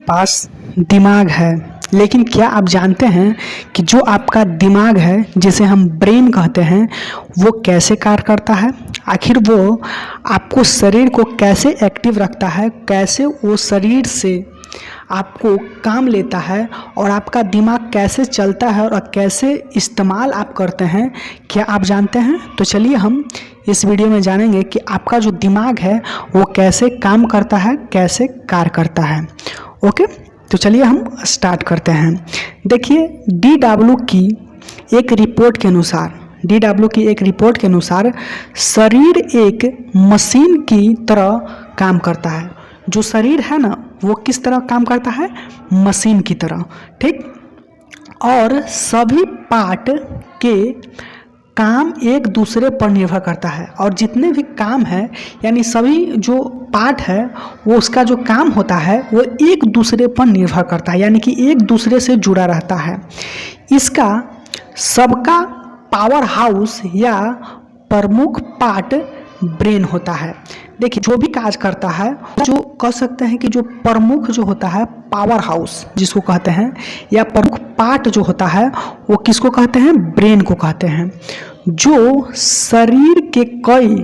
पास दिमाग है, लेकिन क्या आप जानते हैं कि जो आपका दिमाग है जिसे हम ब्रेन कहते हैं वो कैसे कार्य करता है? आखिर वो आपको शरीर को कैसे एक्टिव रखता है, कैसे वो शरीर से आपको काम लेता है और आपका दिमाग कैसे चलता है और कैसे इस्तेमाल आप करते हैं, क्या आप जानते हैं? तो चलिए हम इस वीडियो में जानेंगे कि आपका जो दिमाग है वो कैसे काम करता है, कैसे कार्य करता है। ओके, तो चलिए हम स्टार्ट करते हैं। देखिए DW की एक रिपोर्ट के अनुसार शरीर एक मशीन की तरह काम करता है। जो शरीर है ना वो किस तरह काम करता है? मशीन की तरह, ठीक। और सभी पार्ट के काम एक दूसरे पर निर्भर करता है और जितने भी काम है यानी सभी जो पार्ट है वो उसका जो काम होता है वो एक दूसरे पर निर्भर करता है, यानी कि एक दूसरे से जुड़ा रहता है। इसका सबका पावर हाउस या प्रमुख पार्ट ब्रेन होता है। देखिए जो भी काज करता है, जो कह सकते हैं कि जो प्रमुख जो होता है पावर हाउस जिसको कहते हैं, या प्रमुख पार्ट जो होता है वो किसको कहते हैं? ब्रेन को कहते हैं। जो शरीर के कई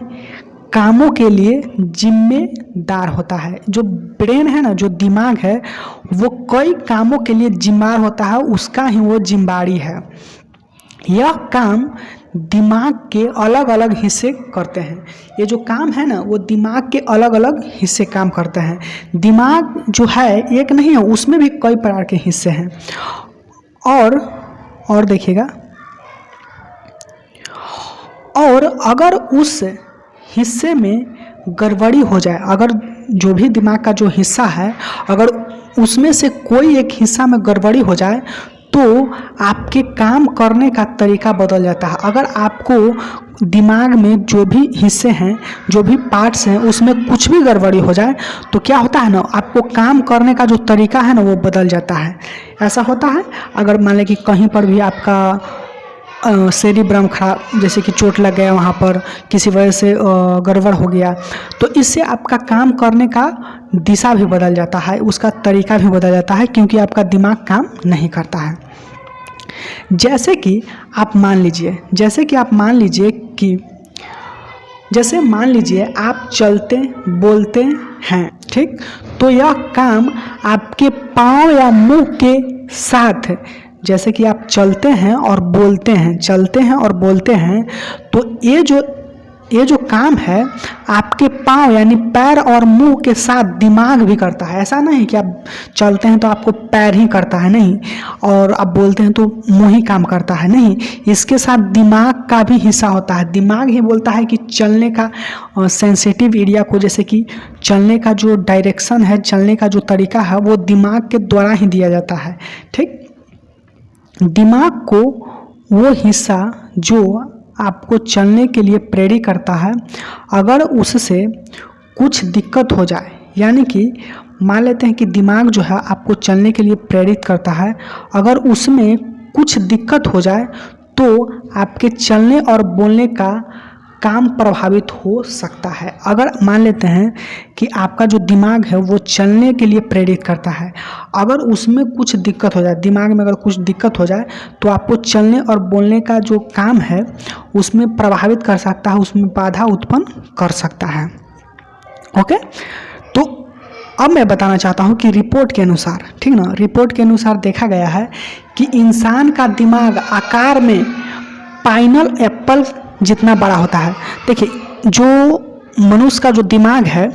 कामों के लिए जिम्मेदार होता है। जो ब्रेन है ना, जो दिमाग है, वो कई कामों के लिए जिम्मेदार होता है, उसका ही वो जिम्मेदारी है। यह काम दिमाग के अलग अलग हिस्से करते हैं। ये जो काम है ना वो दिमाग के अलग अलग हिस्से काम करते हैं। दिमाग जो है एक नहीं है, उसमें भी कई प्रकार के हिस्से हैं। और देखिएगा, और अगर उस हिस्से में गड़बड़ी हो जाए, अगर जो भी दिमाग का जो हिस्सा है अगर उसमें से कोई एक हिस्सा में गड़बड़ी हो जाए तो आपके काम करने का तरीका बदल जाता है। अगर आपको दिमाग में जो भी हिस्से हैं, जो भी पार्ट्स हैं, उसमें कुछ भी गड़बड़ी हो जाए तो क्या होता है ना, आपको काम करने का जो तरीका है ना वो बदल जाता है। ऐसा होता है अगर मान लें कि कहीं पर भी आपका सेरिब्रम खराब, जैसे कि चोट लग गया, वहाँ पर किसी वजह से गड़बड़ हो गया, तो इससे आपका काम करने का दिशा भी बदल जाता है, उसका तरीका भी बदल जाता है, क्योंकि आपका दिमाग काम नहीं करता है। जैसे कि आप मान लीजिए कि जैसे मान लीजिए आप चलते बोलते हैं, ठीक, तो यह काम आपके पाँव या मुंह के साथ, जैसे कि आप चलते हैं और बोलते हैं, तो ये जो काम है आपके पाँव यानी पैर और मुंह के साथ दिमाग भी करता है। ऐसा नहीं कि आप चलते हैं तो आपको पैर ही करता है, नहीं, और आप बोलते हैं तो मुंह ही काम करता है, नहीं, इसके साथ दिमाग का भी हिस्सा होता है। दिमाग ही बोलता है कि चलने का सेंसिटिव एरिया को, जैसे कि चलने का जो डायरेक्शन है, चलने का जो तरीका है वो दिमाग के द्वारा ही दिया जाता है, ठीक। दिमाग को वो हिस्सा जो आपको चलने के लिए प्रेरित करता है, अगर उससे कुछ दिक्कत हो जाए, यानी कि मान लेते हैं कि दिमाग जो है आपको चलने के लिए प्रेरित करता है, अगर उसमें कुछ दिक्कत हो जाए तो आपके चलने और बोलने का काम प्रभावित हो सकता है। अगर मान लेते हैं कि आपका जो दिमाग है वो चलने के लिए प्रेरित करता है, अगर उसमें कुछ दिक्कत हो जाए, दिमाग में अगर कुछ दिक्कत हो जाए तो आपको चलने और बोलने का जो काम है उसमें प्रभावित कर सकता है, उसमें बाधा उत्पन्न कर सकता है। ओके, तो अब मैं बताना चाहता हूँ कि रिपोर्ट के अनुसार, ठीक ना, रिपोर्ट के अनुसार देखा गया है कि इंसान का दिमाग आकार में पाइनल एप्पल जितना बड़ा होता है। देखिए जो मनुष्य का जो दिमाग है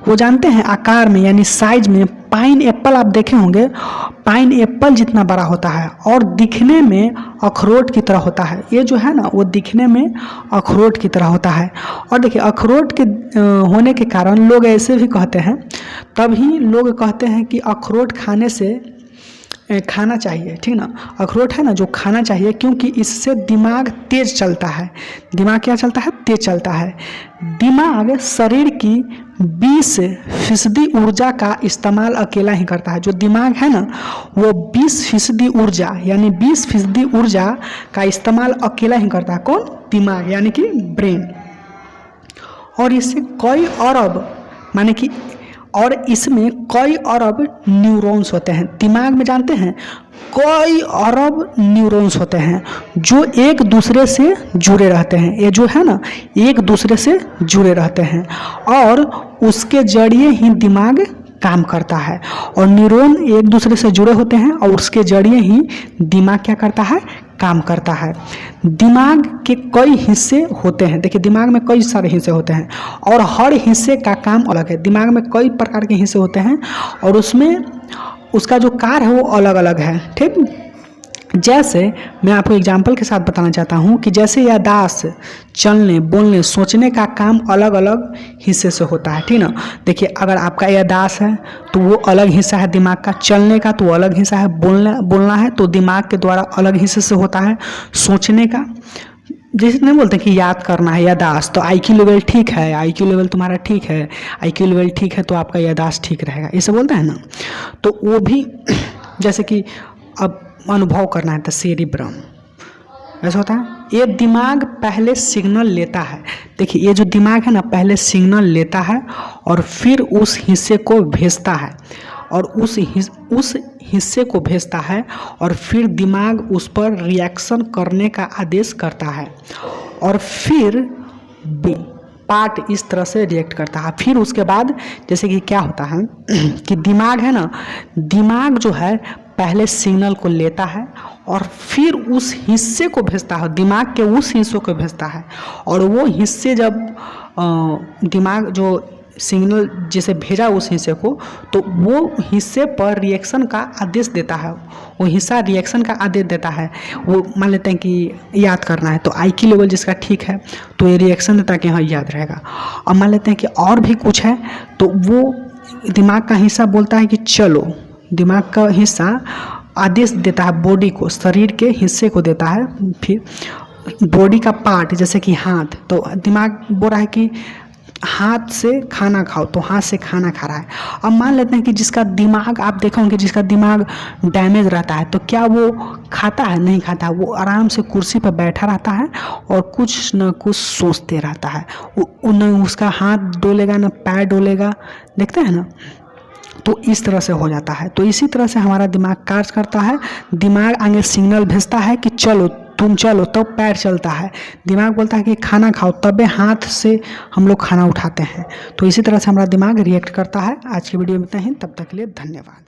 वो जानते हैं आकार में यानी साइज में पाइन एप्पल, आप देखे होंगे, पाइन एप्पल जितना बड़ा होता है और दिखने में अखरोट की तरह होता है। ये जो है ना वो दिखने में अखरोट की तरह होता है। और देखिए अखरोट के होने के कारण लोग ऐसे भी कहते हैं, तभी लोग कहते हैं कि अखरोट खाना चाहिए, ठीक ना, अखरोट है ना जो खाना चाहिए, क्योंकि इससे दिमाग तेज चलता है। दिमाग क्या चलता है? तेज चलता है। दिमाग शरीर की 20% ऊर्जा का इस्तेमाल अकेला ही करता है। जो दिमाग है ना वो 20% ऊर्जा यानी 20% ऊर्जा का इस्तेमाल अकेला ही करता है। कौन? दिमाग यानी कि ब्रेन। और इससे कई अरब माने कि और इसमें कई अरब न्यूरॉन्स होते हैं। दिमाग में जानते हैं कई अरब न्यूरॉन्स होते हैं जो एक दूसरे से जुड़े रहते हैं। ये जो है ना एक दूसरे से जुड़े रहते हैं और उसके जरिए ही दिमाग काम करता है। और न्यूरॉन एक दूसरे से जुड़े होते हैं और उसके जरिए ही दिमाग क्या करता है, काम करता है। दिमाग के कई हिस्से होते हैं। देखिए दिमाग में कई सारे हिस्से होते हैं और हर हिस्से का काम अलग है। दिमाग में कई प्रकार के हिस्से होते हैं और उसमें उसका जो कार्य है वो अलग अलग है। ठीक, जैसे मैं आपको एग्जाम्पल के साथ बताना चाहता हूँ कि जैसे याददाश्त, चलने, बोलने, सोचने का काम अलग अलग हिस्से से होता है। ठीक ना, देखिए अगर आपका याददाश्त है तो वो अलग हिस्सा है दिमाग का, चलने का तो अलग हिस्सा है, बोलना है तो दिमाग के द्वारा अलग हिस्से से होता है, सोचने का जैसे नहीं बोलते कि याद करना है, याददाश्त, तो IQ लेवल ठीक है, IQ लेवल तुम्हारा ठीक है, IQ लेवल ठीक है तो आपका याददाश्त ठीक रहेगा, ऐसे बोलते हैं ना। तो वो भी जैसे कि अब अनुभव करना है तो सेरिब्रम ऐसा होता है। ये दिमाग पहले सिग्नल लेता है। देखिए ये जो दिमाग है ना पहले सिग्नल लेता है और फिर उस हिस्से को भेजता है और उस हिस्से को भेजता है और फिर दिमाग उस पर रिएक्शन करने का आदेश करता है और फिर पार्ट इस तरह से रिएक्ट करता है। फिर उसके बाद जैसे कि क्या होता है कि दिमाग है ना, दिमाग जो है पहले सिग्नल को लेता है और फिर उस हिस्से को भेजता है, दिमाग के उस हिस्सों को भेजता है और वो हिस्से जब दिमाग जो सिग्नल जैसे भेजा उस हिस्से को तो वो हिस्से पर रिएक्शन का आदेश देता है। वो हिस्सा रिएक्शन का आदेश देता है। वो मान लेते हैं कि याद करना है तो IQ लेवल जिसका ठीक है तो ये रिएक्शन देता है कि हाँ याद रहेगा। अब मान लेते हैं कि और भी कुछ है तो वो दिमाग का हिस्सा बोलता है कि चलो, दिमाग का हिस्सा आदेश देता है बॉडी को, शरीर के हिस्से को देता है। फिर बॉडी का पार्ट जैसे कि हाथ, तो दिमाग बोल रहा है कि हाथ से खाना खाओ तो हाथ से खाना खा रहा है। अब मान लेते हैं कि जिसका दिमाग आप देखोगे जिसका दिमाग डैमेज रहता है तो क्या वो खाता है? नहीं खाता। वो आराम से कुर्सी पर बैठा रहता है और कुछ न कुछ सोचते रहता है। न उसका हाथ डोलेगा न पैर डोलेगा, देखते हैं ना। तो इस तरह से हो जाता है। तो इसी तरह से हमारा दिमाग कार्य करता है। दिमाग आगे सिग्नल भेजता है कि चलो तुम चलो, तब पैर चलता है। दिमाग बोलता है कि खाना खाओ, तबे हाथ से हम लोग खाना उठाते हैं। तो इसी तरह से हमारा दिमाग रिएक्ट करता है। आज की वीडियो में इतना ही, तब तक के लिए धन्यवाद।